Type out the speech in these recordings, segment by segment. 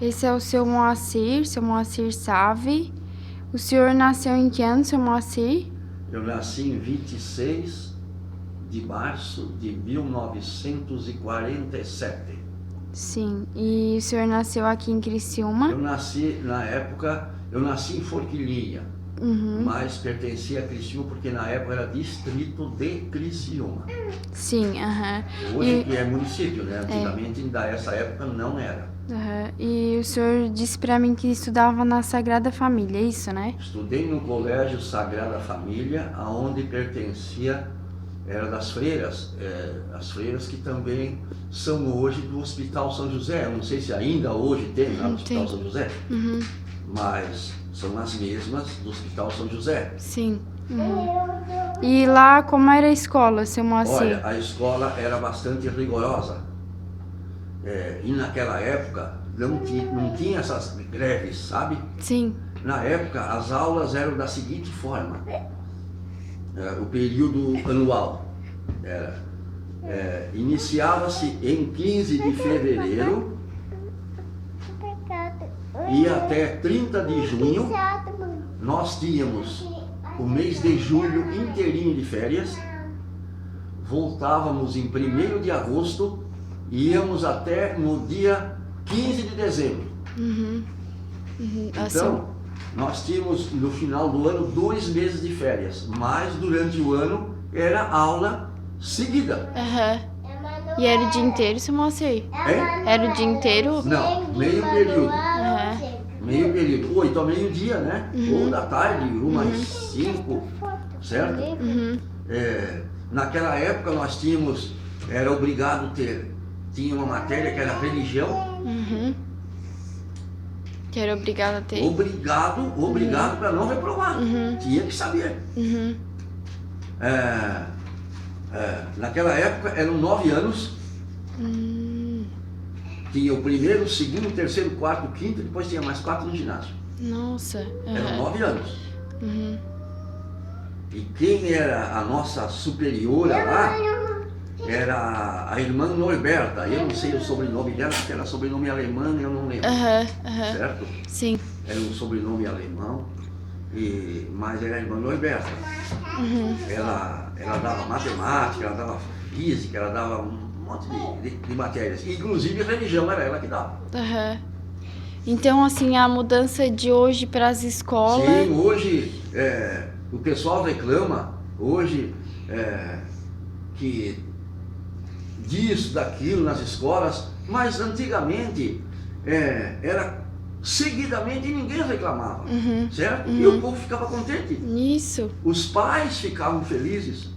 Esse é o seu Moacir Save. O senhor nasceu em que ano, seu Moacir? Eu nasci em 26 de março de 1947. Sim. E o senhor nasceu aqui em Criciúma? Eu nasci em Forquilinha, mas pertencia a Criciúma porque na época era distrito de Criciúma. Sim, Hoje que é município, né? Antigamente, nessa época, não era. E o senhor disse pra mim que estudava na Sagrada Família, é isso, né? Estudei no Colégio Sagrada Família, aonde pertencia, era das freiras, as freiras que também são hoje do Hospital São José. Eu não sei se ainda hoje tem lá no Hospital São José, mas são as mesmas do Hospital São José. Sim. E lá, como era a escola, seu Moacir? Olha, a escola era bastante rigorosa. E naquela época não tinha essas greves, sabe? Sim. Na época, as aulas eram da seguinte forma. O período anual iniciava-se em 15 de fevereiro e até 30 de junho nós tínhamos o mês de julho inteirinho de férias, voltávamos em 1º de agosto e íamos até no dia 15 de dezembro. Então, nós tínhamos no final do ano 2 meses de férias, mas durante o ano era aula seguida. E era o dia inteiro, seu Moacir? Era o dia inteiro? Não, meio período. Meio período, 8 a meio-dia, né? Ou da tarde, 1 às 5, certo? Naquela época nós tínhamos, era obrigado tinha uma matéria que era religião. Que era obrigado a ter? Obrigado para não reprovar. Tinha que saber. Naquela época eram 9 anos. Tinha o 1º, 2º, 3º, 4º, 5º, depois tinha mais 4 no ginásio. Nossa. Eram 9 anos. E quem era a nossa superiora lá era a irmã Norberta. Eu não sei o sobrenome dela, porque era sobrenome alemão e eu não lembro. Certo? Sim. Era um sobrenome alemão, mas era a irmã Norberta. Ela dava matemática, ela dava física, ela dava um monte de matérias. Inclusive religião era ela que dava. Então, assim, a mudança de hoje para as escolas... Sim, hoje o pessoal reclama, hoje que disso, daquilo nas escolas, mas antigamente era seguidamente e ninguém reclamava, certo? E o povo ficava contente. Isso. Os pais ficavam felizes.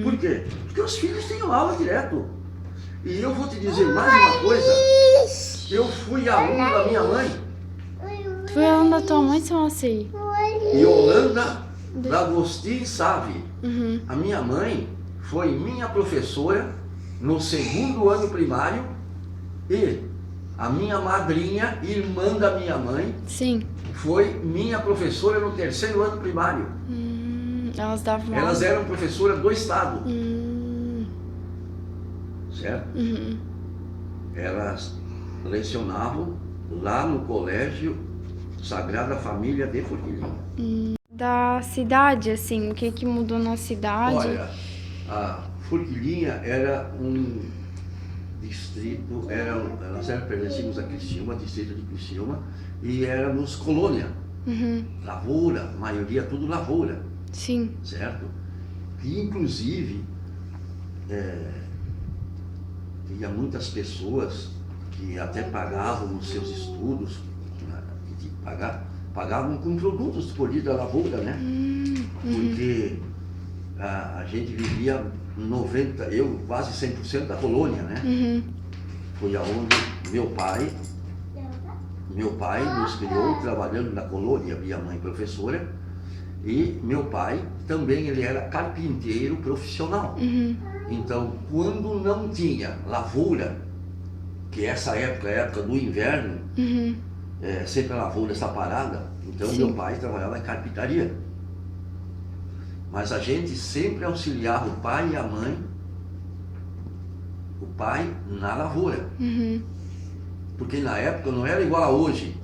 Por quê? Porque os filhos tinham aula direto. E eu vou te dizer mais uma coisa. Eu fui aluno da minha mãe. Foi aluno da tua mãe, seu Moacir? Yolanda D'Agostin Save. A minha mãe foi minha professora no 2º ano primário e a minha madrinha, irmã da minha mãe, sim, foi minha professora no 3º ano primário. Elas eram professoras do estado. Certo? Elas lecionavam lá no Colégio Sagrada Família de Forquilinha. Da cidade, assim, o que mudou na cidade? Olha, a Forquilinha era um distrito, nós pertencíamos a Criciúma, distrito de Criciúma, e éramos colônia, lavoura, maioria tudo lavoura. Sim. Certo? E inclusive tinha muitas pessoas que até pagavam os seus estudos, pagavam com produtos colhidos da lavoura, né? Porque a gente vivia quase 100% da colônia, né? Foi aonde meu pai nos criou trabalhando na colônia, minha mãe professora, e meu pai também, ele era carpinteiro profissional. Então, quando não tinha lavoura, que essa época é a época do inverno, sempre a lavoura está parada, então meu pai trabalhava em carpintaria. Mas a gente sempre auxiliava o pai e a mãe, o pai na lavoura. porque na época não era igual a hoje.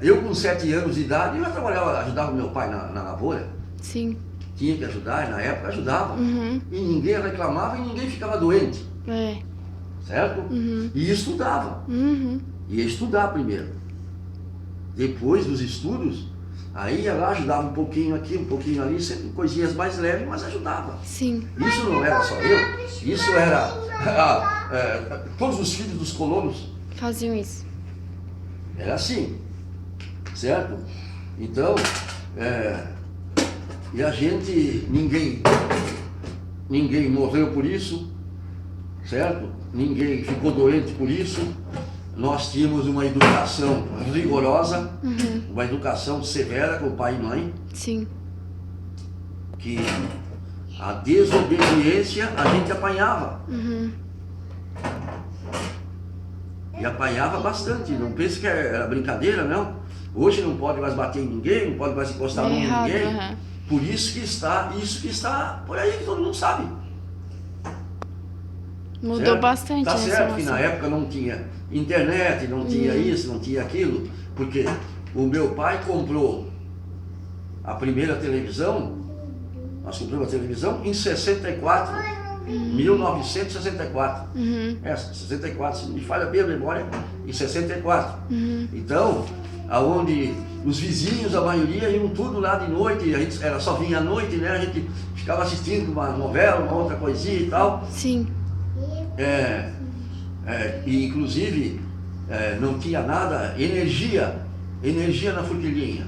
Eu com 7 anos de idade, eu já trabalhava, ajudava meu pai na lavoura. Sim. Tinha que ajudar, e na época ajudava. Uhum. E ninguém reclamava e ninguém ficava doente. É. Certo? Uhum. E estudava. Uhum. Ia estudar primeiro. Depois dos estudos, aí ia lá, ajudava um pouquinho aqui, um pouquinho ali, sempre coisinhas mais leves, mas ajudava. Sim. Isso não era só eu, isso era todos os filhos dos colonos. Faziam isso. Era assim, certo? Então, e a gente, ninguém morreu por isso, certo? Ninguém ficou doente por isso. Nós tínhamos uma educação rigorosa, uma educação severa com pai e mãe. Sim. Que a desobediência a gente apanhava. Uhum. E apanhava bastante. Não pense que era brincadeira, não. Hoje não pode mais bater em ninguém, não pode mais encostar a mão em ninguém. Uhum. Por isso que está por aí, que todo mundo sabe. Mudou Certo? bastante. Tá né, certo que essa na noção. época não tinha internet, não tinha isso, não tinha aquilo, porque o meu pai comprou a primeira televisão, nós compramos a televisão em 64, 1964. Uhum. 64, se me falha bem a memória, em 64. Uhum. Então, aonde os vizinhos, a maioria, iam tudo lá de noite, a gente só vinha à noite, né? A gente ficava assistindo uma novela, uma outra coisinha e tal. Sim. E inclusive não tinha nada, energia na forquilhinha.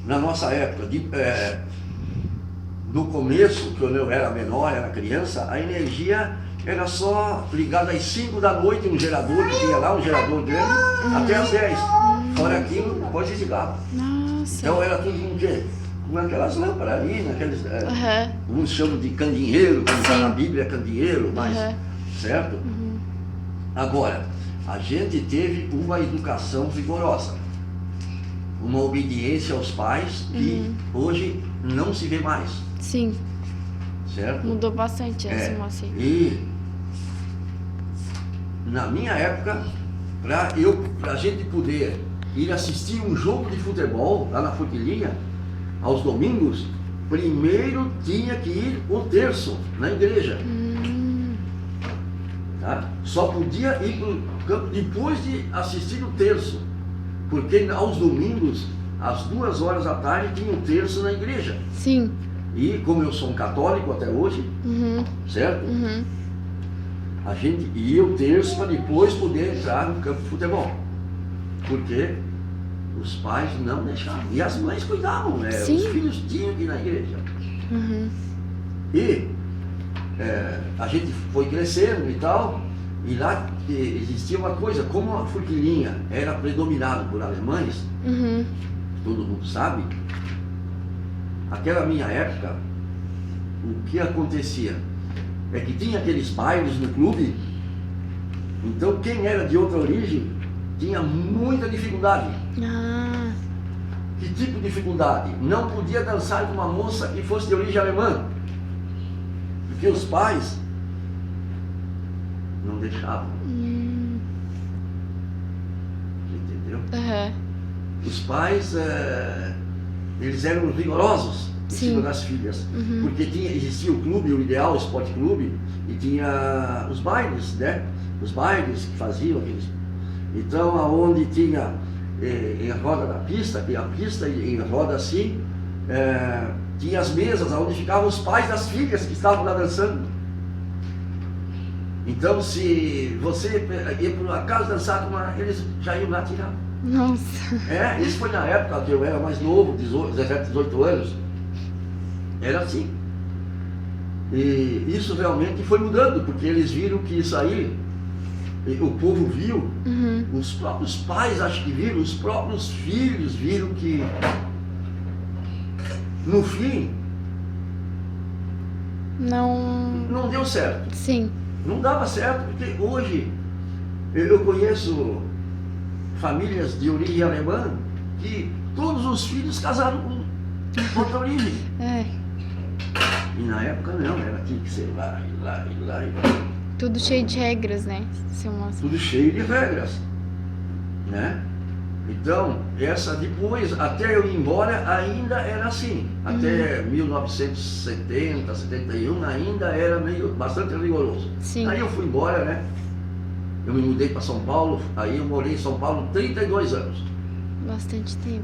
Na nossa época, no começo, quando eu era menor, era criança, a energia era só ligada às 5 da noite, um gerador que tinha lá, um gerador grande, até às 10. Fora aquilo, depois desligava. Nossa. Então era tudo com o quê? Com aquelas lâmpadas ali, naqueles. Uhum. Uns chamam de candinheiro, como está Sim. na Bíblia, candeeiro, mas. Uhum. Certo? Uhum. Agora, a gente teve uma educação rigorosa, uma obediência aos pais que hoje não se vê mais, Sim. certo? Mudou bastante essa moça. E na minha época, para a gente poder ir assistir um jogo de futebol lá na Forquilhinha, aos domingos, primeiro tinha que ir o terço na igreja. Tá? Só podia ir para o campo depois de assistir o terço, porque aos domingos, às 2 horas da tarde, tinha o terço na igreja. Sim. E como eu sou um católico até hoje, certo? A gente ia o terço para depois poder entrar no campo de futebol, porque os pais não deixavam, e as mães cuidavam, né? Sim. Os filhos tinham que ir na igreja. E a gente foi crescendo e tal, e lá existia uma coisa, como a Forquilhinha era predominada por alemães, todo mundo sabe, aquela minha época, o que acontecia é que tinha aqueles bailes no clube, então quem era de outra origem tinha muita dificuldade. Ah. Que tipo de dificuldade? Não podia dançar com uma moça que fosse de origem alemã, porque os pais não deixavam. Entendeu? Uhum. Os pais, eles eram rigorosos em Sim. cima das filhas, porque existia o clube, o Ideal Esporte Clube, e tinha os bailes, né? Os bailes que faziam aqueles. Então, aonde tinha em roda da pista, que a pista em roda assim, tinha as mesas onde ficavam os pais das filhas que estavam lá dançando. Então, se você ia por acaso dançar com uma, eles já iam lá tirar. Nossa. Isso foi na época que eu era mais novo, 17, 18 anos. Era assim. E isso realmente foi mudando, porque eles viram que isso aí, o povo viu, os próprios pais acho que viram, os próprios filhos viram que, no fim, não deu certo. Sim. Não dava certo, porque hoje eu conheço famílias de origem alemã que todos os filhos casaram com outra origem. E na época não, tinha que ser lá. Tudo cheio de regras, né, seu Moacir? Tudo cheio de regras, né? Então, essa depois, até eu ir embora, ainda era assim. Até 1970, 71, ainda era bastante rigoroso. Sim. Aí eu fui embora, né? Eu me mudei para São Paulo, aí eu morei em São Paulo 32 anos. Bastante tempo.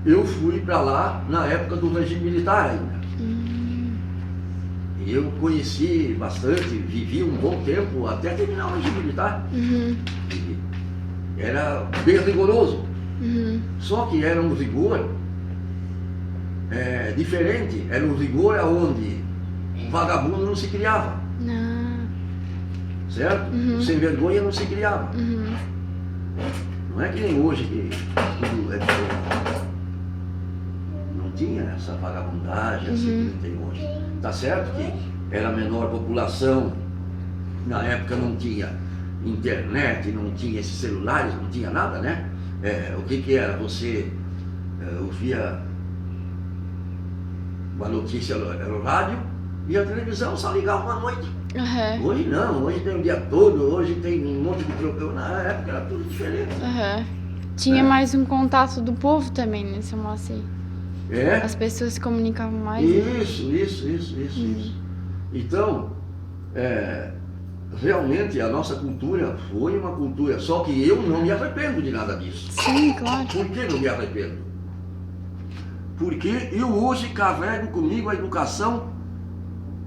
Eu fui para lá na época do regime militar ainda. E eu conheci bastante, vivi um bom tempo até terminar o regime militar. E era bem rigoroso. Só que era um rigor diferente, era um rigor onde vagabundo não se criava. Certo? Sem vergonha não se criava. Não é que nem hoje que tudo é diferente. Não tinha essa vagabundagem assim que tem hoje. Tá certo que era a menor população, na época não tinha internet, não tinha esses celulares, não tinha nada, né? O que era? Você ouvia uma notícia, era o rádio, e a televisão só ligava uma noite. Hoje não, hoje tem o dia todo, hoje tem um monte de programa. Na época era tudo diferente. Tinha mais um contato do povo também, né, seu Moacir? As pessoas se comunicavam mais. Isso. Então, realmente a nossa cultura foi uma cultura, só que eu não me arrependo de nada disso. Sim, claro. Por que não me arrependo? Porque eu hoje carrego comigo a educação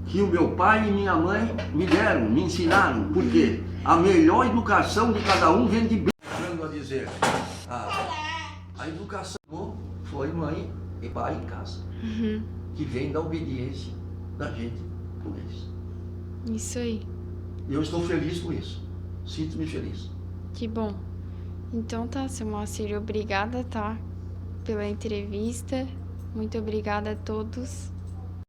que o meu pai e minha mãe me deram, me ensinaram. Porque a melhor educação de cada um vem de bem. A dizer, a educação foi mãe e pai em casa, que vem da obediência da gente por eles. Isso aí. Eu estou feliz com isso. Sinto-me feliz. Que bom. Então tá, seu Moacir, obrigada, tá? Pela entrevista. Muito obrigada a todos.